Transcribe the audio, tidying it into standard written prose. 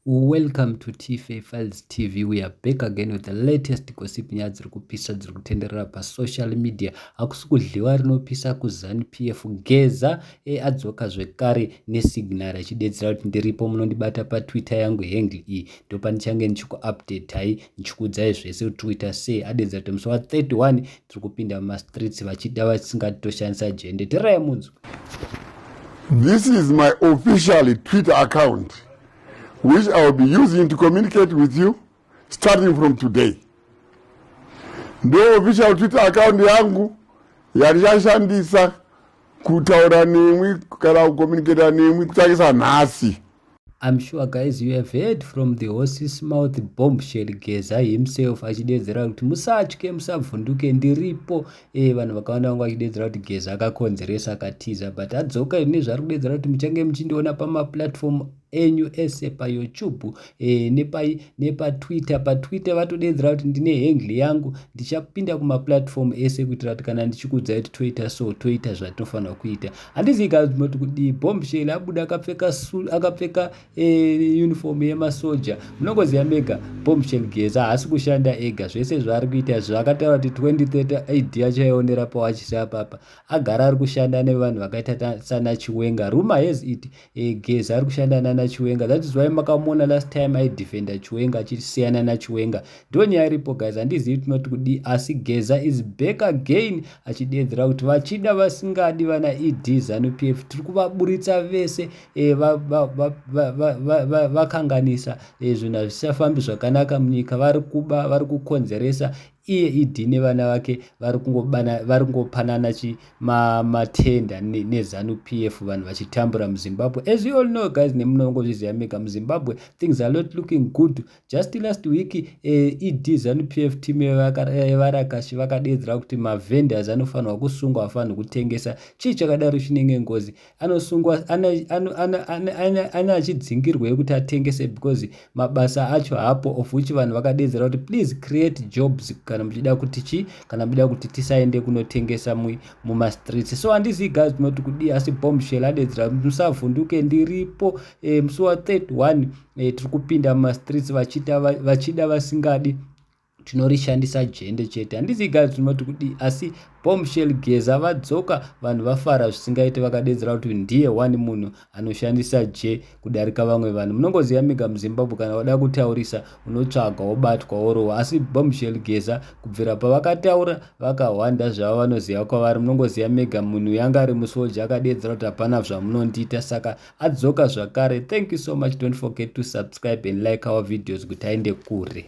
Welcome to TFA Files TV. We are back again with the latest gossip nyaya dziri kupisa dziri kutenderera pasocial media. Hakusi kudliwa rinopisa kuZanu PF. Geza adzoka zvekare nesignal achidetsera kuti ndiripo munondibata paTwitter yangu handle iyi ndopandichange ndichiku-update hai ndichikuudzai zvese kuti Twitter sei adedza kuti musi wa31 tiri kupinda mumastreets vachida vasingatoshandisa jende. Terai munzwa. This is my official Twitter account, which I will be using to communicate with you starting from today. Ndo official Twitter account yangu yandishandisa kutaura nemwi kana kucommunicate nemwi kutakisa nhasi. I'm sure guys you have heard from the horse's mouth bombshell Geza himself achidedzera kuti musatye musabvunduke ndiripo. Vanhu vakawanda vangu achidedzera kuti Geza akakonzeresa akatiza, but adzoka nezvari kudedzera kuti muchange muchindiona pamaplatform enyu ese paYouTube nepaTwitter. PaTwitter vatodedzera kuti ndine handle yangu ndichapinda kumaplatform ese kuitira kuti kana ndichikuudzai kuti toita so toita zvatinofanira kuita. Handizii kuti bombshell abuda akapfeka uniform yemasoja. Munongoziva mega bombshell Geza haasi kushanda ega, zvese zvaari kuita zvakataura kuti 2030 idea achaionera pawachisa papa. Agara ari kushanda nevanhu vakaita sana Chiwenga. Rumor has it Geza ari kushanda nana Chiwenga. That is why makamona last time I defender Chiwenga achisiyana na Chiwenga. Ndo nyaya iripo guys, handizii tinoti kudi asi Geza is back again achidedzera kuti vachida vasingadi vana ED Zanu PF tiri kuvaburitsa vese vakanganisa zvinhu hazvisafambi zvakanaka munyika, vari kuba vari kukonzeresa iye ED nevana vake vari kungopanana matenda neZanu PF vanhu vachitambura muZimbabwe. As you all know guys, nemunongozviziva mega muZimbabwe things are not looking good. Just last week ED Zanu PF team yevarakashi vakadedzera kuti mavendors anofanirwa kusungwa afanirwa kutengesa. Chii chakadaro chinenge ngozi? Anosungwa ana achidzingirwa kuti atengese because mabasa acho hapo, of which vanhu vakadedzera kuti please create jobs kana muchida kuti tisaende kunotengesa mumastreets. So handizii guys tinoti kudi asi bombshell adedzera musavhunduke ndiripo musi wa31 tiri kupinda mumastreets vachida vasingadi tinorishandisa jende chete. Handizii guys tinoti kudi asi bombshell Geza vadzoka vanhu vafara zvisingaite vakadedzera kuti ndiye one munhu anoshandisa je kudarika vamwe vanhu. Munongoziva mega muZimbabwe kana wada kutaurisa unotsvaga wobatwa worohwa, asi bombshell Geza kubvira pavakataura vakahwanda zvavo vanoziva kwavari. Munongoziva mega munhu yanga ari musoja akadedzera kuti hapana zvamunondiita, saka adzoka zvakare. Thank you so much. Don't forget to subscribe and like our videos kuti aende kure.